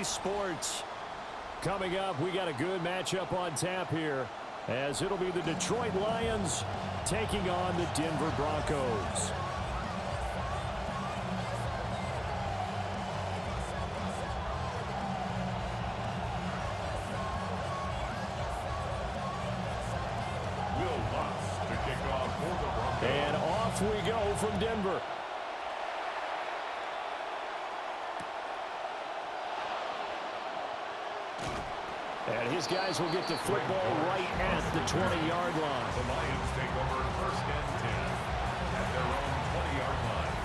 Sports. Coming up, we got a good matchup on tap here, as it'll be the Detroit Lions taking on the Denver Broncos. And off we go from Denver. And his guys will get the football right at the 20-yard line. The Lions take over 1st and 10 at their own 20-yard line.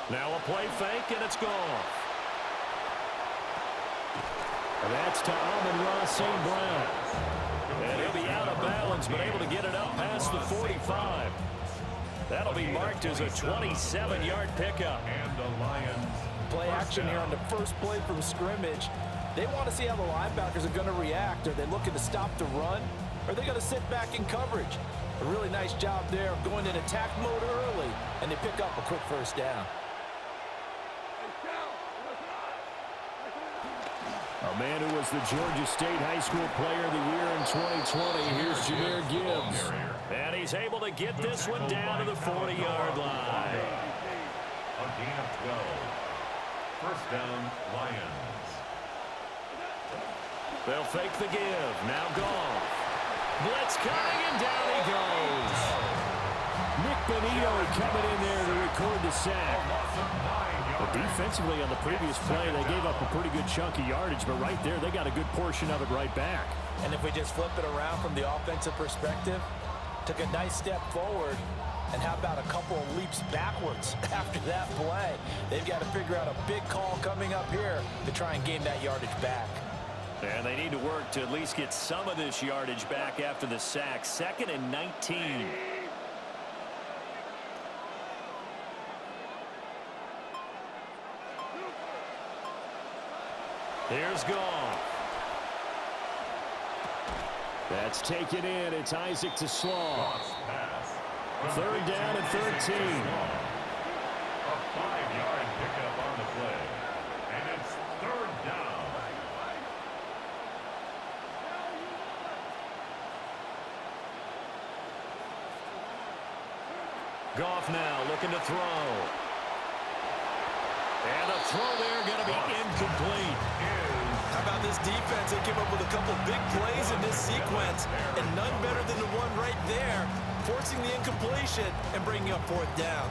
Now a play fake, and it's gone. And that's to Amon-Ra St. Brown. And he'll be out of bounds, but able to get it up past the 45. That'll be marked as a 27-yard pickup. And the Lions play action here on the first play from scrimmage. They want to see how the linebackers are going to react. Are they looking to stop the run? Or are they going to sit back in coverage? A really nice job there of going in attack mode early, and they pick up a quick first down. A man who was the Georgia State High School Player of the Year in 2020. Here's Jahmyr Gibbs. And he's able to get this one down to the 40-yard line. A gain of 12. First down, Lions. They'll fake the give. Now Goff. Blitz coming, and down he goes. Nick Bonito coming in there to record the sack. But defensively on the previous play, they gave up a pretty good chunk of yardage, but right there, they got a good portion of it right back. And if we just flip it around from the offensive perspective, took a nice step forward, and how about a couple of leaps backwards after that play? They've got to figure out a big call coming up here to try and gain that yardage back. And they need to work to at least get some of this yardage back after the sack. 2nd and 19. Here's Goff. That's taken in. It's Isaac to Slaw. 3rd down and 13. A 5-yard pickup on the play. And it's 3rd down. Goff now looking to throw. And the throw there going to be incomplete. How about this defense? They came up with a couple big plays in this sequence, and none better than the one right there, forcing the incompletion and bringing up 4th down.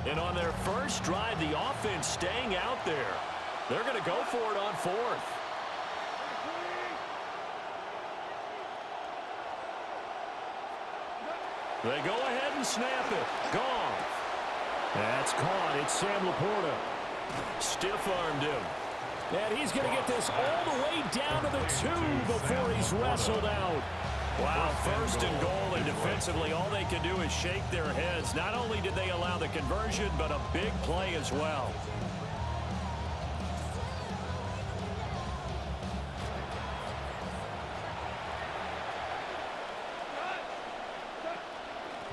And on their first drive, the offense staying out there. They're going to go for it on 4th. They go ahead and snap it. Goff. That's caught. It's Sam Laporta. Stiff-armed him. And he's going to get this all the way down to the 2 before he's wrestled out. Wow, 1st and goal, and defensively, all they can do is shake their heads. Not only did they allow the conversion, but a big play as well.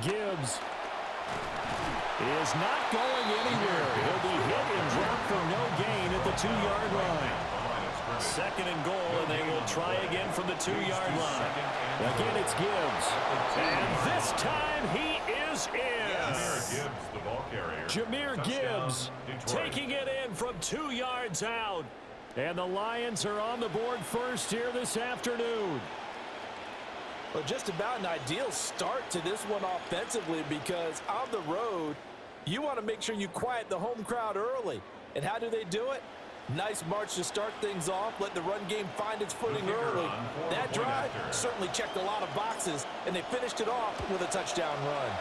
Gibbs is not going anywhere. He'll be hit and dropped for no gain at the 2-yard line. 2nd and goal, and they will try again from the 2-yard line. Again, it's Gibbs. And this time he is in. Jahmyr Gibbs, the ball carrier. Jahmyr Gibbs taking it in from 2 yards out. And the Lions are on the board first here this afternoon. Well, just about an ideal start to this one offensively, because on the road, you want to make sure you quiet the home crowd early. And how do they do it? Nice march to start things off, let the run game find its footing early. That drive certainly checked a lot of boxes, and they finished it off with a touchdown run.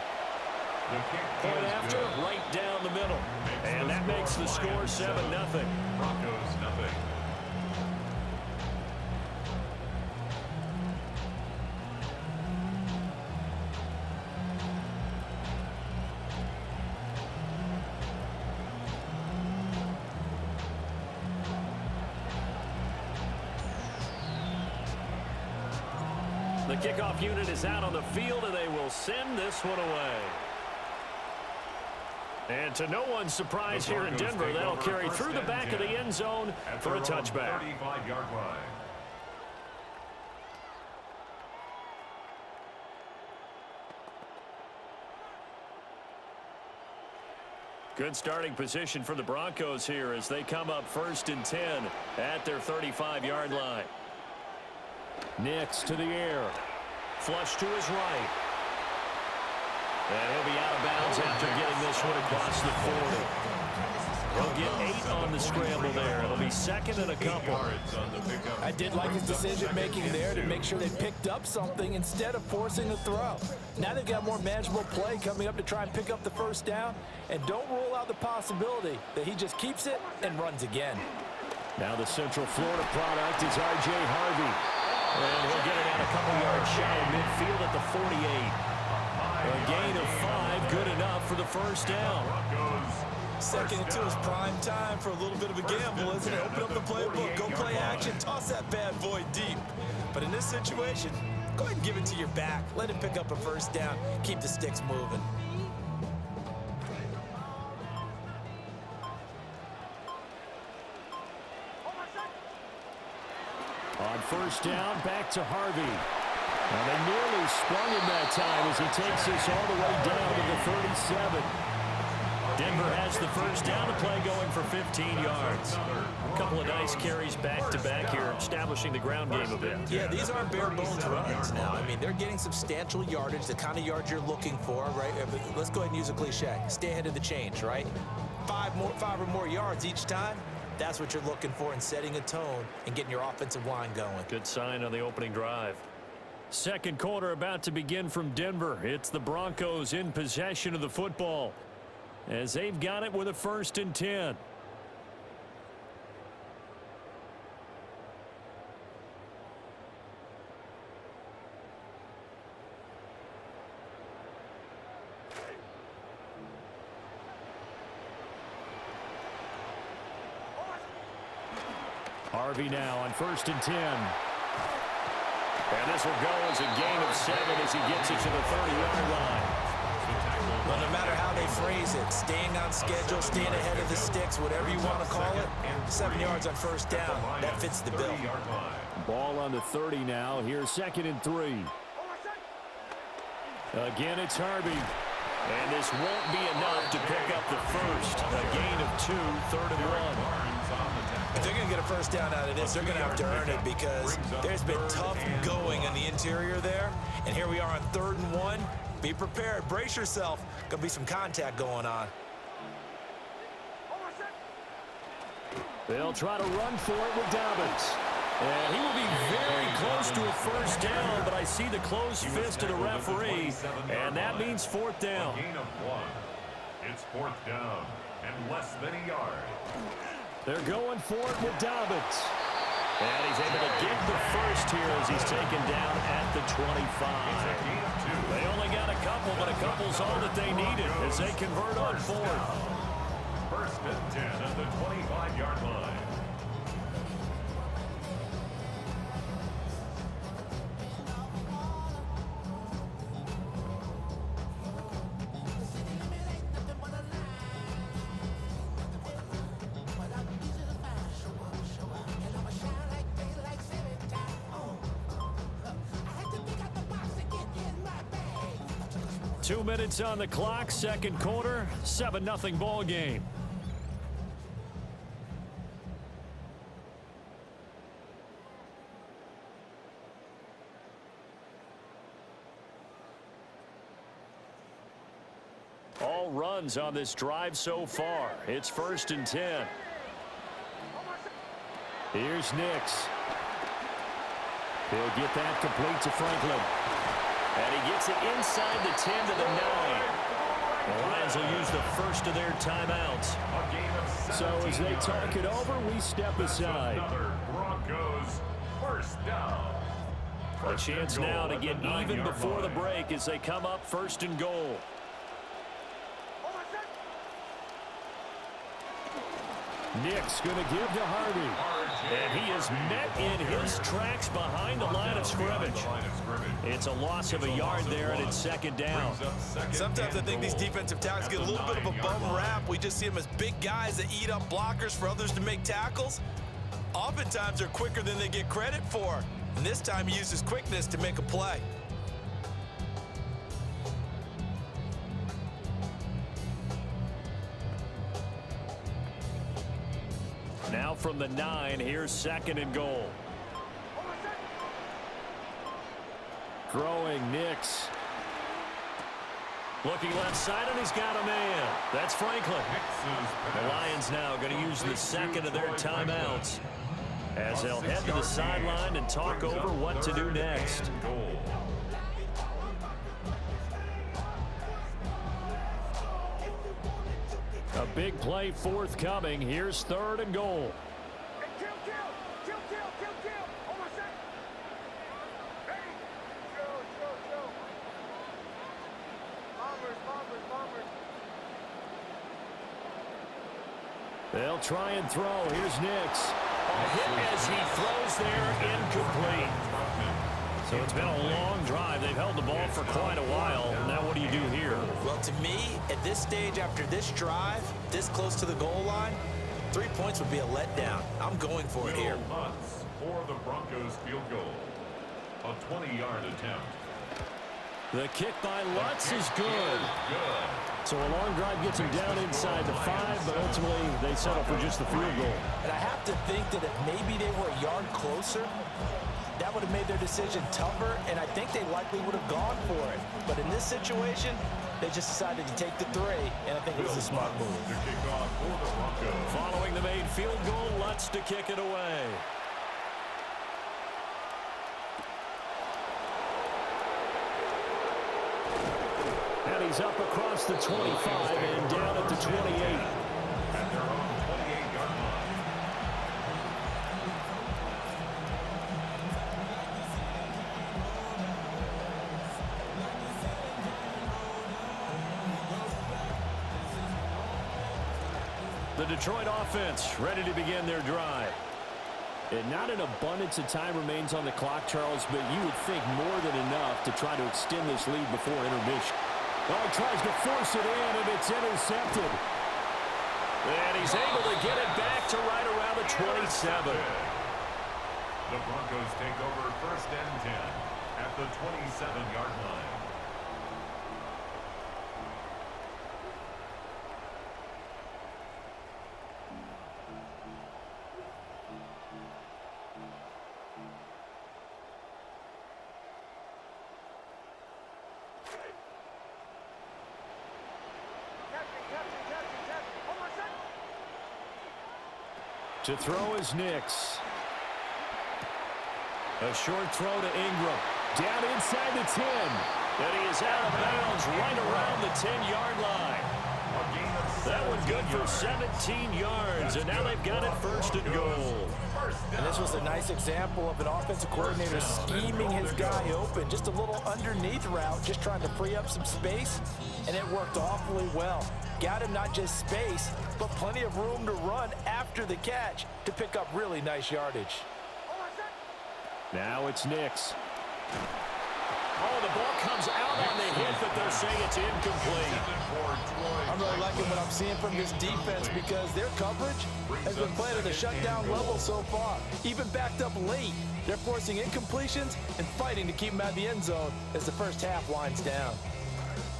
Point after, right down the middle. And that makes the score 7-0. Broncos, nothing. The kickoff unit is out on the field, and they will send this one away. And to no one's surprise here in Denver, that'll carry through the back of the end zone for a touchback. 35-yard line. Good starting position for the Broncos here as they come up 1st and 10 at their 35-yard line. Nix to the air. Flush to his right. And he'll be out of bounds after getting this one across the 40. He'll get 8 on the scramble there. It'll be 2nd and a couple. I did like his decision-making there to make sure they picked up something instead of forcing the throw. Now they've got more manageable play coming up to try and pick up the first down. And don't rule out the possibility that he just keeps it and runs again. Now the Central Florida product is R.J. Harvey. And he'll get it out a couple yards shy of midfield at the 48. A gain of 5, good enough for the first down. 2nd and 2 is prime time for a little bit of a gamble, isn't it? Open up the playbook, go play action, toss that bad boy deep. But in this situation, go ahead and give it to your back. Let him pick up a first down. Keep the sticks moving. On first down, back to Harvey. And they nearly sprung him that time as he takes this all the way down to the 37. Denver has the first down to play going for 15 yards. A couple of nice carries back-to-back here, establishing the ground game a bit. Yeah, these aren't bare-bones runs now. I mean, they're getting substantial yardage, the kind of yards you're looking for, right? Let's go ahead and use a cliche. Stay ahead of the change, right? 5 or more yards each time. That's what you're looking for in setting a tone and getting your offensive line going. Good sign on the opening drive. Second quarter about to begin from Denver. It's the Broncos in possession of the football as they've got it with a 1st and 10. Harvey now on 1st and 10. And this will go as a gain of 7 as he gets it to the 30-yard line. Well, no matter how they phrase it, staying on schedule, staying ahead of the sticks, whatever you want to call it, 7 yards on first down, that fits the bill. Ball on the 30 now. Here's 2nd and 3. Again, it's Harvey. And this won't be enough to pick up the first. A gain of 2, 3rd and 1. If they're going to get a first down out of this, they're going to have to earn it because there's been tough going in the interior there. And here we are on 3rd and 1. Be prepared. Brace yourself. Going to be some contact going on. They'll try to run for it with Dobbins. And he will be very close to a first down, but I see the closed fist of the referee, and that means 4th down. Gain of 1. It's 4th down and less than a yard. They're going for it with Dobbins. And he's able to get the first here as he's taken down at the 25. They only got a couple, but a couple's all that they needed as they convert on 4th. 1st and 10 at the 25-yard line. Two minutes on the clock, second quarter, 7-0 ball game. All runs on this drive so far. It's 1st and 10. Here's Nix. He'll get that complete to Franklin. And he gets it inside the 10 to the 9. The Lions will use the first of their timeouts. So as they talk it over, we step aside. Another Broncos first down. A chance now to get even before the break as they come up 1st and goal. Nick's going to give to Harvey. And he is met in his tracks behind the line of scrimmage. It's a loss of a yard there, and it's second down. Sometimes I think these defensive tackles get a little bit of a bum rap. We just see them as big guys that eat up blockers for others to make tackles. Oftentimes, they're quicker than they get credit for. And this time, he uses quickness to make a play. Now from the 9, here's second and goal. Throwing Nix. Looking left side, and he's got a man. That's Franklin. The Lions now going to use the second of their timeouts as they'll head to the sideline and talk over what to do next. A big play forthcoming. Here's third and goal. They'll try and throw. Here's Nix. A hit as he throws there, incomplete. So it's been a long drive. They've held the ball for quite a while. Now what do you do here? Well, to me, at this stage after this drive, this close to the goal line, 3 points would be a letdown. I'm going for it here. Months for the Broncos field goal. A 20-yard attempt. The kick by Lutz is good. So a long drive gets him down inside the 5, but ultimately they settle for just the field goal. And I have to think that if maybe they were a yard closer, that would have made their decision tougher, and I think they likely would have gone for it. But in this situation, they just decided to take the 3, and I think it was a smart move. Following the made field goal, Lutz to kick it away. And he's up across the 25 and down at the 28. At their own 28-yard line. The Detroit offense ready to begin their drive. And not an abundance of time remains on the clock, Charles, but you would think more than enough to try to extend this lead before intermission. Oh, he tries to force it in, and it's intercepted. And he's able to get it back to right around the 27. The Broncos take over first and 10 at the 27-yard line. To throw is Nix. A short throw to Ingram. Down inside the 10. And he is out of bounds right around the 10-yard line. That one good for 17 yards. And now they've got it first and goal. And this was a nice example of an offensive coordinator scheming his guy open. Just a little underneath route, just trying to free up some space. And it worked awfully well. Got him not just space, but plenty of room to run after the catch to pick up really nice yardage. Now it's Nix. Oh, the ball comes out on the hit, but they'll say it's incomplete. I'm really liking what I'm seeing from this defense because their coverage has been played at a shutdown level so far. Even backed up late, they're forcing incompletions and fighting to keep them out of the end zone as the first half winds down.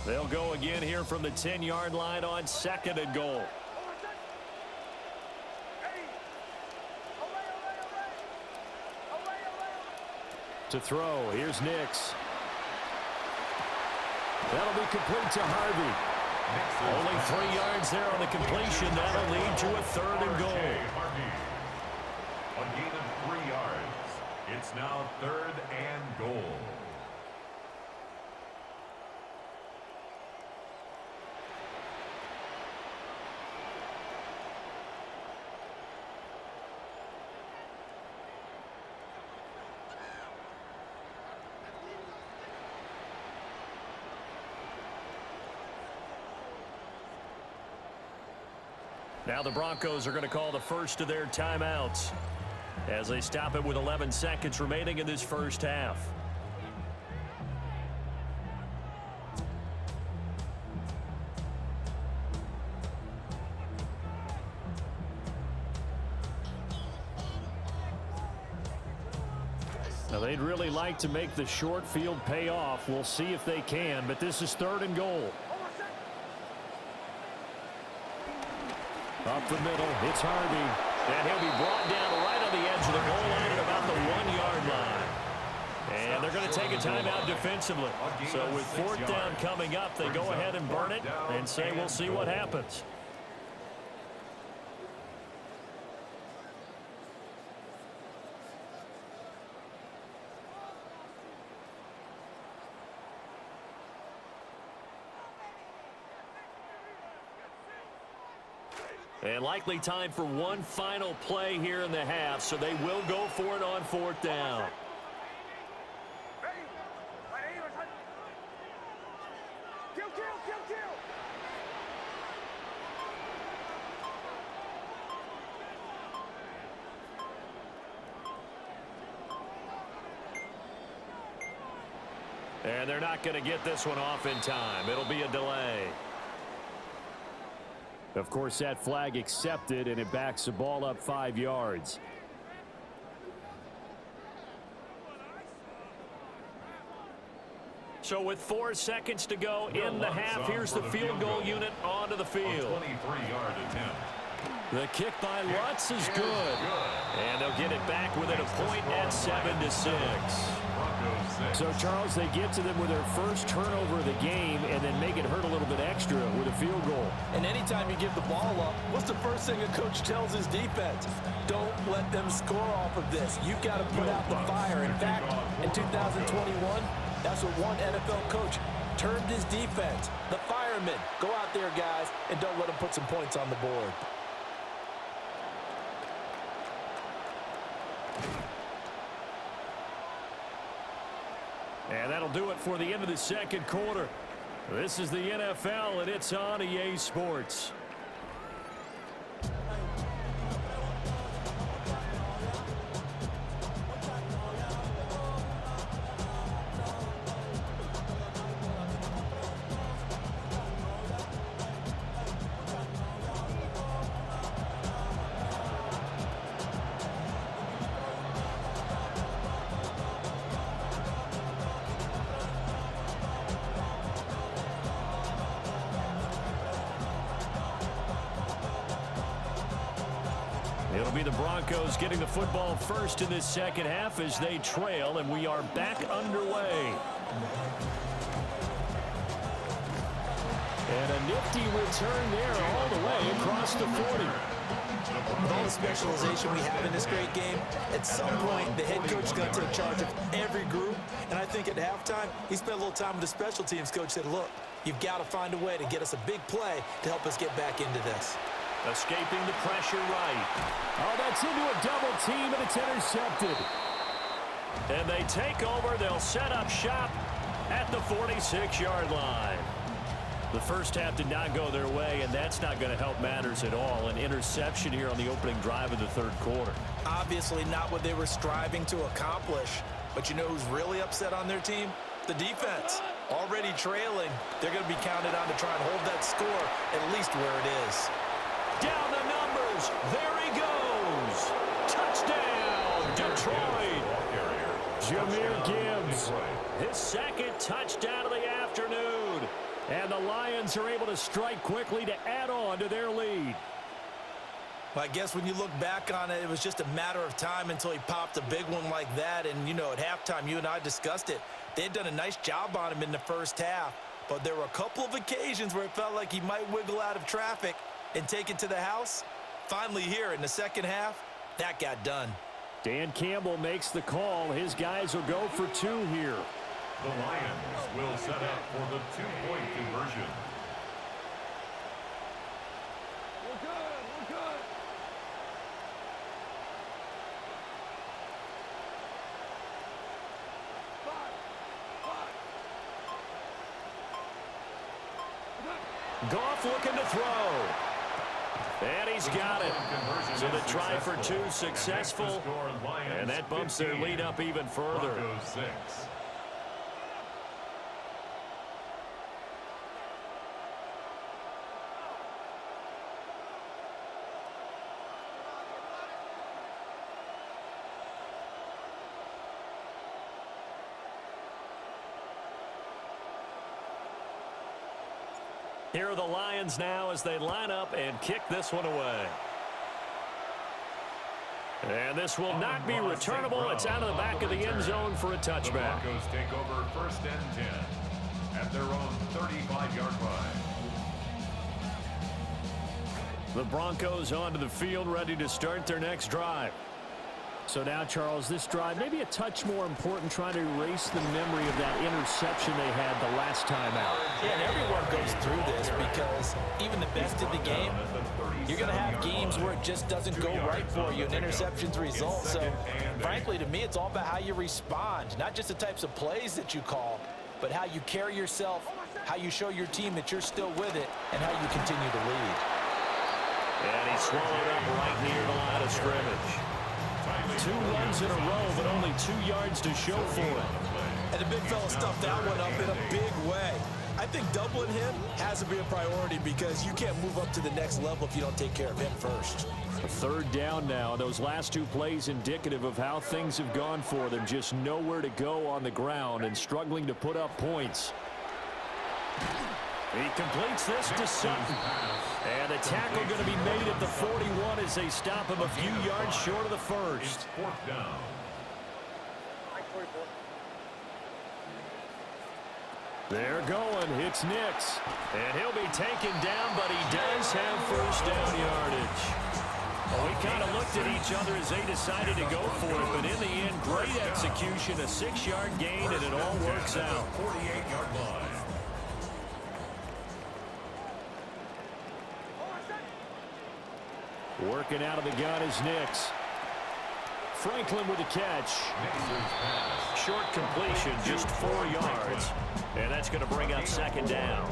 They'll go again here from the 10-yard line on second and goal. To throw, here's Nix. That'll be complete to Harvey. Only 3 yards there on the completion. That'll lead to a third and goal. A gain of 3 yards. It's now third and goal. Now the Broncos are going to call the first of their timeouts. as they stop it with 11 seconds remaining in this first half. Now, they'd really like to make the short field pay off. We'll see if they can, but this is 3rd and goal. Up the middle, it's Harvey. And he'll be brought down right on the edge of the goal line at about the 1-yard line. And they're going to take a timeout defensively. So with 4th down coming up, they go ahead and burn it and say we'll see what happens. And likely time for one final play here in the half, so they will go for it on 4th down. And they're not going to get this one off in time. It'll be a delay. Of course, that flag accepted, and it backs the ball up 5 yards. So with 4 seconds to go in the half, here's the field goal unit onto the field. 23-yard attempt. The kick by Lutz is good. And they'll get it back within a point at 7-6. So, Charles, they get to them with their first turnover of the game and then make it hurt a little bit extra with a field goal. And anytime you give the ball up, what's the first thing a coach tells his defense? Don't let them score off of this. You've got to put out the fire. In fact, in 2021, that's what one NFL coach termed his defense. The firemen. Go out there, guys, and don't let them put some points on the board. And that'll do it for the end of the second quarter. This is the NFL, and it's on EA Sports. It'll be the Broncos getting the football first in this second half as they trail, and we are back underway. And a nifty return there all the way across the 40. With all the specialization we have in this great game, at some point the head coach is going to take charge of every group. And I think at halftime, he spent a little time with the special teams coach, said, look, you've got to find a way to get us a big play to help us get back into this. Escaping the pressure right. Oh, that's into a double team, and it's intercepted. And they take over. They'll set up shop at the 46-yard line. The first half did not go their way, and that's not going to help matters at all. An interception here on the opening drive of the third quarter. Obviously not what they were striving to accomplish. But you know who's really upset on their team? The defense. Already trailing. They're going to be counted on to try and hold that score at least where it is. Down the numbers. There he goes. Touchdown, Detroit. Jahmyr Gibbs. His second touchdown of the afternoon. And the Lions are able to strike quickly to add on to their lead. Well, I guess when you look back on it, it was just a matter of time until he popped a big one like that. And, you know, at halftime, you and I discussed it. They had done a nice job on him in the first half. But there were a couple of occasions where it felt like he might wiggle out of traffic and take it to the house. Finally here in the second half, that got done. Dan Campbell makes the call. His guys will go for two here. The Lions will set up for the two-point conversion. We're good. We're good. Goff looking to throw. And he's got it. So the try for two successful, and that bumps their lead up even further. Broncos 6. Here are the Lions now as they line up and kick this one away. And this will not be returnable. It's out of the back of the end zone for a touchback. The Broncos take over 1st and 10 at their own 35-yard line. The Broncos onto the field, ready to start their next drive. So now, Charles, this drive maybe a touch more important, trying to erase the memory of that interception they had the last time out. Yeah, and everyone goes through this because even the best in the game, you're going to have games where it just doesn't go right for you, and interceptions result. So, frankly, to me, it's all about how you respond, not just the types of plays that you call, but how you carry yourself, how you show your team that you're still with it, and how you continue to lead. And he's swallowed up right near the line of scrimmage. 2 runs in a row, but only 2 yards to show for it. And the big fella stuffed that one up in a big way. I think doubling him has to be a priority because you can't move up to the next level if you don't take care of him first. A 3rd down now. Those last 2 plays indicative of how things have gone for them. Just nowhere to go on the ground and struggling to put up points. He completes this to Sutton. And a tackle going to be made at the 41 as they stop him a few yards short of the first. 4th down. They're going. It's Nix. And he'll be taken down, but he does have 1st down yardage. Well, we kind of looked at each other as they decided to go for it, but in the end, great execution, a 6-yard gain, and it all works out. 48-yard line. Working out of the gun is Nix. Franklin with the catch. Short completion, just 4 yards. And that's going to bring up 2nd down.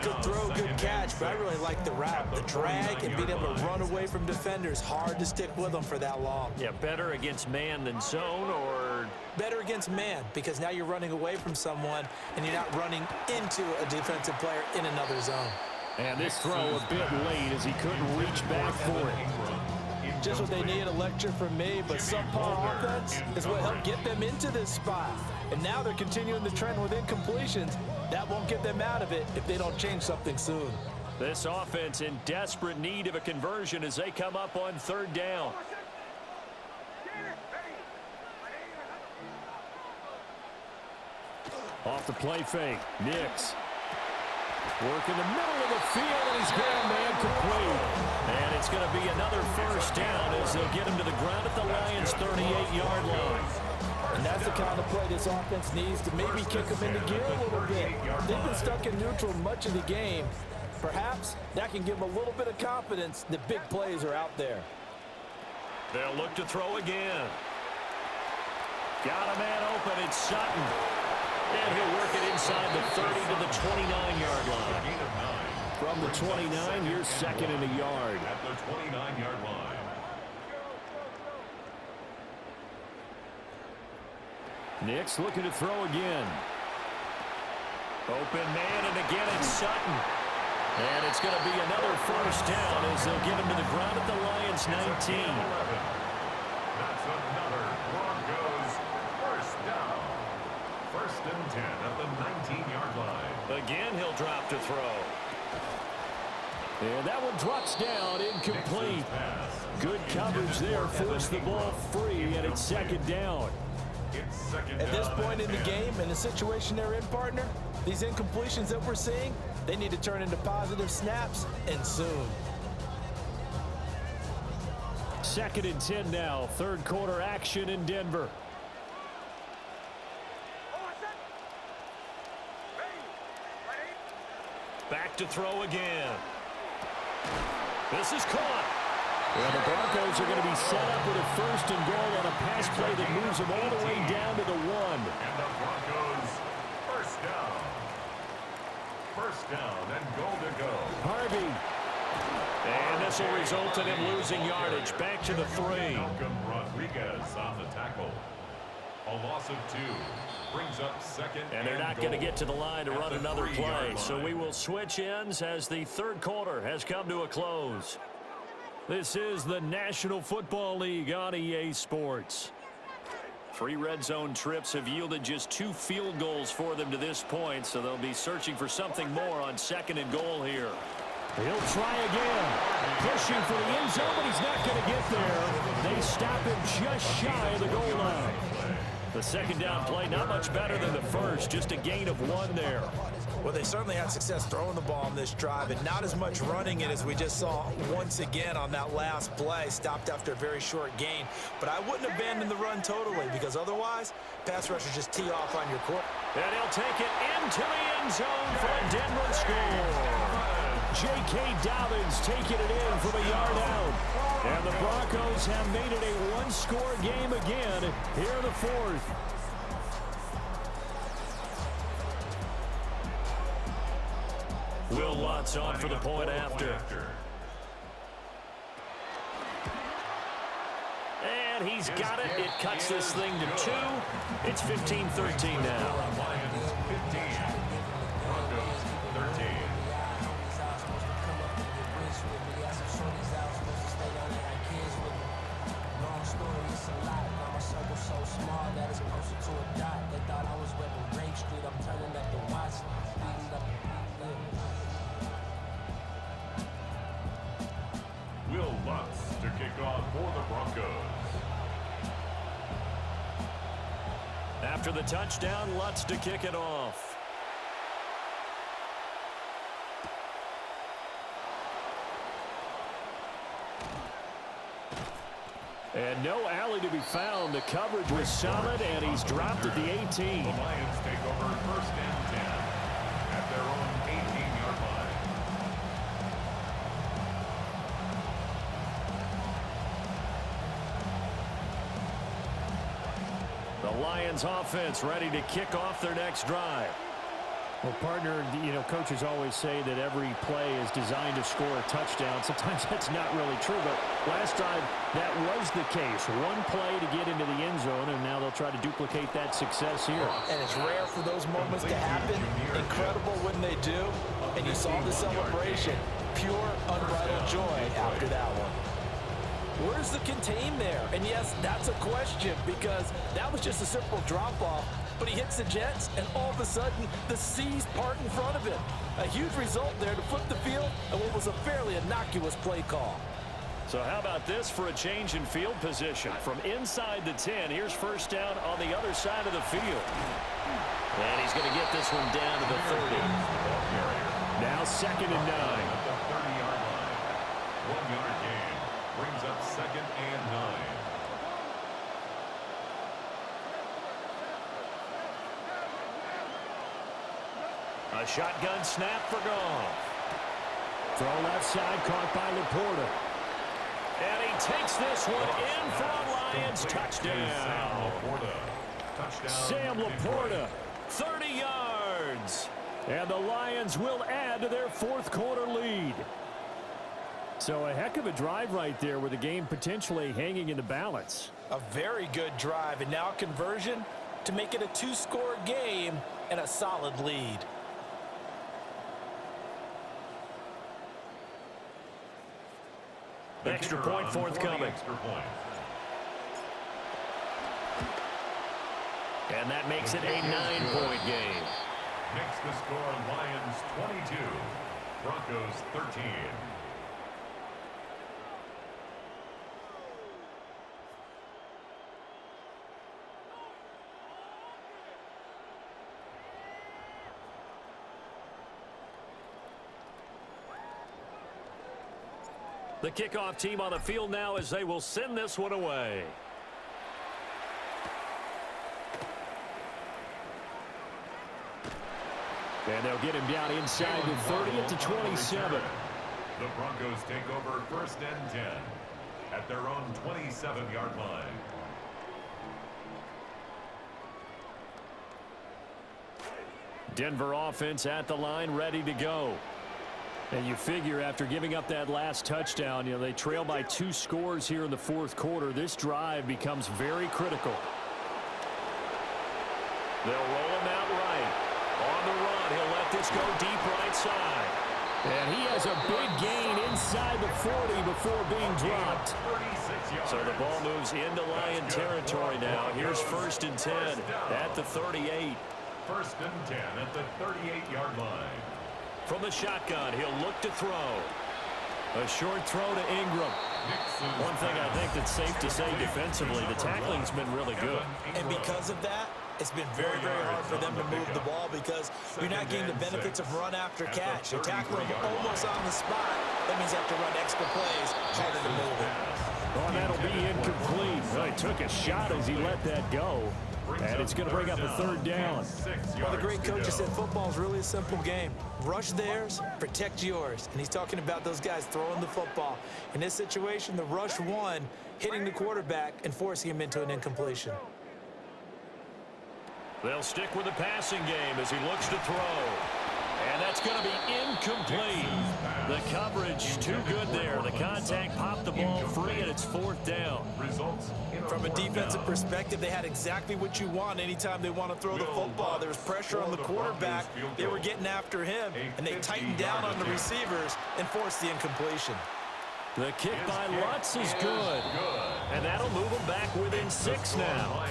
Good throw, good catch, but I really like the route. The drag and being able to run away from defenders, hard to stick with them for that long. Yeah, better against man than zone, or? Better against man, because now you're running away from someone and you're not running into a defensive player in another zone. And this throw a bit late as he couldn't reach back for it. Just what they need, a lecture from me, but subpar offense is what helped get them into this spot. And now they're continuing the trend with incompletions. That won't get them out of it if they don't change something soon. This offense in desperate need of a conversion as they come up on 3rd down. Off the play fake, Nix. Work in the middle of the field, and he's got a man complete. And it's going to be another 1st down as they'll get him to the ground at the Lions' 38-yard line. And that's the kind of play this offense needs to maybe kick them into gear a little bit. They've been stuck in neutral much of the game. Perhaps that can give them a little bit of confidence that big plays are out there. They'll look to throw again. Got a man open. It's Sutton. And he'll work it inside the 30 to the 29-yard line. From the 29, here's 2nd and a yard. At the 29-yard line. Nix looking to throw again. Open man, and again it's Sutton. And it's going to be another 1st down as they'll get him to the ground at the Lions' 19. That's another Broncos 1st down. 1st and 10 at the 19-yard line. Again, he'll drop to throw. And that one drops down, incomplete. Good coverage there, forced the ball free, and it's 2nd down. At this point in the game, and the situation they're in, partner, these incompletions that we're seeing, they need to turn into positive snaps, and soon. 2nd and 10 now, 3rd quarter action in Denver. Back to throw again. This is caught. Well, the Broncos are going to be set up with a 1st and goal on a pass play that moves them all the way down to the 1. And the Broncos 1st down. 1st down and goal to go. Harvey And this will result in him losing yardage. Back to the 3. Malcolm Rodriguez on the tackle. A loss of 2. Brings up second and they're not going to get to the line to run another play. So we will switch ends as the third quarter has come to a close. This is the National Football League on EA Sports. 3 red zone trips have yielded just 2 field goals for them to this point, so they'll be searching for something more on 2nd and goal here. He'll try again. Pushing for the end zone, but he's not going to get there. They stop him just shy of the goal line. The 2nd down play, not much better than the first, just a gain of 1 there. Well, they certainly had success throwing the ball on this drive, and not as much running it as we just saw once again on that last play. Stopped after a very short gain. But I wouldn't abandon the run totally, because otherwise, pass rushers just tee off on your court. And he'll take it into the end zone for a Denver score. J.K. Dobbins taking it in from a yard out. And the Broncos have made it a 1-score game again here in the 4th. Will Lutz on for the point after. And he's got it. It cuts this thing to 2. It's 15-13 now. Lions 15. Broncos 13. Will Lutz to kick off for the Broncos. After the touchdown, Lutz to kick it off. And no alley to be found. The coverage was solid, and he's dropped at the 18. The Lions take over 1st and 10 at their own 18-yard line. The Lions offense ready to kick off their next drive. Well, partner, coaches always say that every play is designed to score a touchdown. Sometimes that's not really true, but last drive, that was the case. 1 play to get into the end zone, and now they'll try to duplicate that success here. And it's rare for those moments to happen. Incredible when they do. And you saw the celebration. Pure, unbridled joy after that one. Where's the contain there? And yes, that's a question, because that was just a simple drop-off. But he hits the Jets, and all of a sudden, the seas part in front of him. A huge result there to flip the field and what was a fairly innocuous play call. So how about this for a change in field position? From inside the 10, here's 1st down on the other side of the field. And he's going to get this one down to the 30. Now 2nd and 9. At the 30-yard line. 1-yard gain. Brings up 2nd and 9. A shotgun snap for Goff. Throw left side, caught by Laporta. And he takes this one in for a Lions touchdown. Sam Laporta, 30 yards. And the Lions will add to their 4th quarter lead. So a heck of a drive right there with the game potentially hanging in the balance. A very good drive, and now conversion to make it a 2-score game and a solid lead. Extra point forthcoming. Extra point. And that makes it a 9-point game. Makes the score Lions 22, Broncos 13. The kickoff team on the field now as they will send this one away. And they'll get him down inside the 30 to 27. The Broncos take over 1st and 10 at their own 27-yard line. Denver offense at the line, ready to go. And you figure after giving up that last touchdown, they trail by 2 scores here in the fourth quarter. This drive becomes very critical. They'll roll him out right. On the run, he'll let this go deep right side. And he has a big gain inside the 40 before being dropped. So the ball moves into Lion territory now. Here's 1st and 10 at the 38. 1st and 10 at the 38-yard line. From the shotgun, he'll look to throw. A short throw to Ingram. One thing I think that's safe to say defensively, the tackling's been really good. And because of that, it's been very, very hard for them to move the ball because you're not getting the benefits of run after catch. You're tackling almost on the spot. That means you have to run extra plays, harder to move it. Oh, that'll be incomplete. Well, he took a shot as he let that go. And it's going to bring up a 3rd down. Well, the great coach said football is really a simple game. Rush theirs, protect yours. And he's talking about those guys throwing the football. In this situation, the rush won, hitting the quarterback and forcing him into an incompletion. They'll stick with the passing game as he looks to throw. And that's going to be incomplete. The coverage too good there. The contact popped the ball free, and it's 4th down. From a defensive perspective, they had exactly what you want anytime they want to throw the football. There was pressure on the quarterback. They were getting after him, and they tightened down on the receivers and forced the incompletion. The kick by Lutz is good. And that'll move them back within 6 now.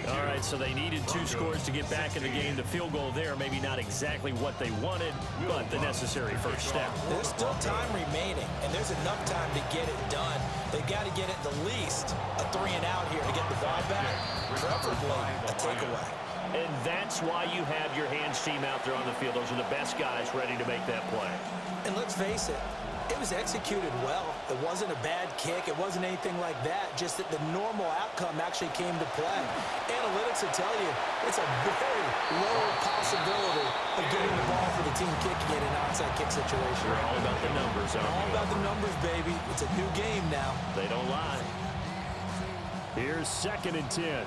All right, so they needed 2 scores to get back in the game. The field goal there, maybe not exactly what they wanted, but the necessary first step. There's still time remaining, and there's enough time to get it done. They've got to get at the least a 3 and out here to get the ball back, preferably a takeaway. And that's why you have your hands team out there on the field. Those are the best guys ready to make that play. And let's face it, it was executed well. It wasn't a bad kick. It wasn't anything like that. Just that the normal outcome actually came to play. Analytics will tell you it's a very low possibility of getting the ball for the team kicking in an onside kick situation. You're all about the numbers, aren't you? All about the numbers, baby. It's a new game now. They don't lie. Here's 2nd and 10.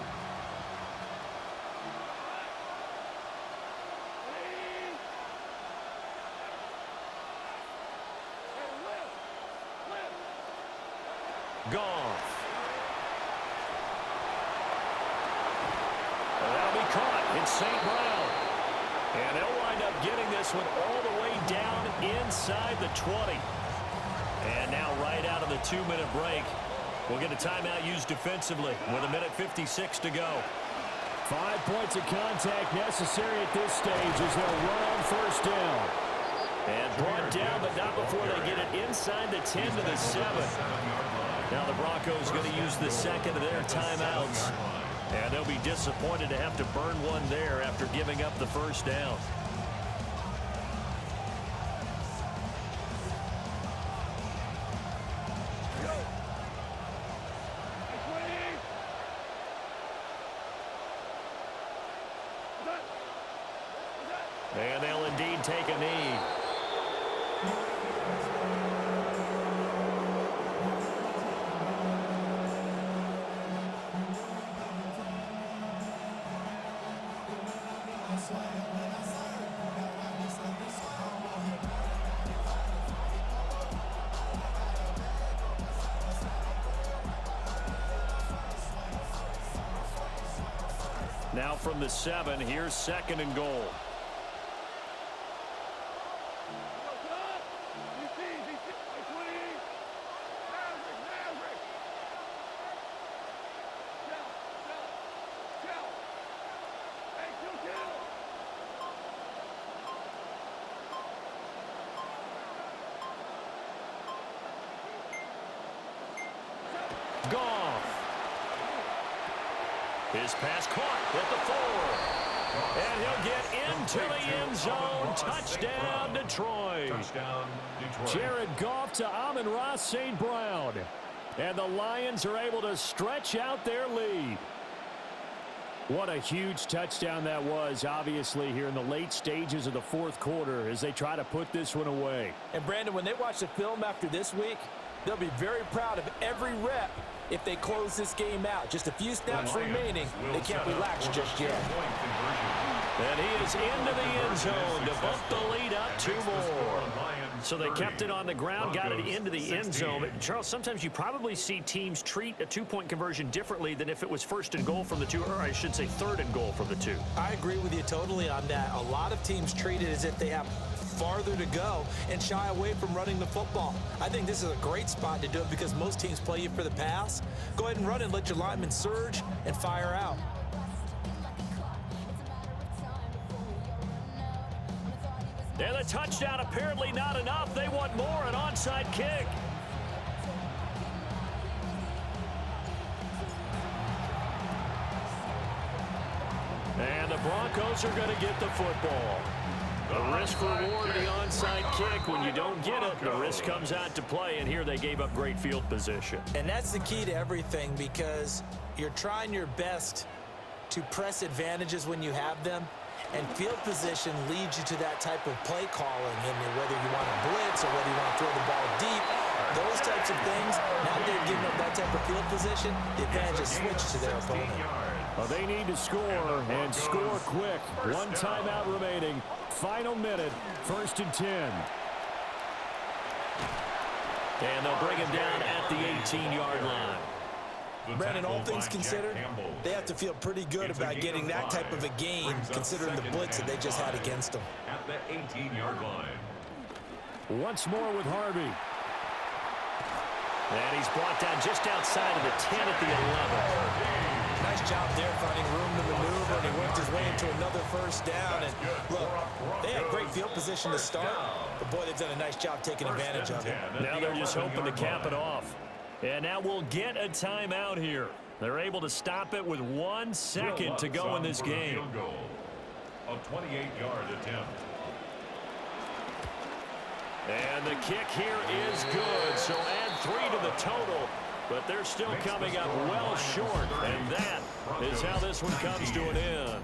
Goff. And that'll be caught. It's St. Brown. And they'll wind up getting this one all the way down inside the 20. And now right out of the 2-minute break, we'll get a timeout used defensively with 1:56 to go. 5 points of contact necessary at this stage as they'll run on 1st down. And brought down, but not before they get it inside the 10 to the 7. Now the Broncos going to use the 2nd of their timeouts. And they'll be disappointed to have to burn one there after giving up the 1st down. And they'll indeed take a knee. Now from the 7, here's 2nd and goal. Goff. His pass caught at the 4. And he'll get into the end zone. Touchdown, Detroit. Touchdown, Detroit. Jared Goff to Amon-Ra St. Brown. And the Lions are able to stretch out their lead. What a huge touchdown that was, obviously, here in the late stages of the fourth quarter as they try to put this one away. And, Brandon, when they watch the film after this week, they'll be very proud of every rep if they close this game out. Just a few snaps remaining. They can't relax just yet. And he is into the end zone to bump the lead up 2 more. So they kept it on the ground, got it into the end zone. But Charles, sometimes you probably see teams treat a 2-point conversion differently than if it was 1st and goal from the 2, or I should say 3rd and goal from the 2. I agree with you totally on that. A lot of teams treat it as if they have farther to go and shy away from running the football. I think this is a great spot to do it because most teams play you for the pass. Go ahead and run and let your linemen surge and fire out. And the touchdown apparently not enough. They want more, an onside kick. And the Broncos are going to get the football. The risk-reward of the onside kick. When you don't get it, the risk comes out to play, and here they gave up great field position. And that's the key to everything because you're trying your best to press advantages when you have them. And field position leads you to that type of play calling, and whether you want to blitz or whether you want to throw the ball deep, those types of things. Now that they've given up that type of field position, the advantage is switched to their opponent. Well, they need to score, and score quick. 1 timeout remaining. Final minute, 1st and 10. And they'll bring him down at the 18-yard line. Brandon, all things considered, they have to feel pretty good about getting that type of a game, considering the blitz that they just had against them. At the 18-yard line. Once more with Harvey. And he's brought down just outside of the 10 at the 11. Nice job there finding room to maneuver, and he worked his way into another 1st down. And look, they had great field position to start, but boy, they've done a nice job taking advantage of it. Now they're just hoping to cap it off. And now we'll get a timeout here. They're able to stop it with 1 second to go in this game. A 28-yard attempt. And the kick here is good. So add 3 to the total. But they're still coming up well short. And that is how this one comes to an end.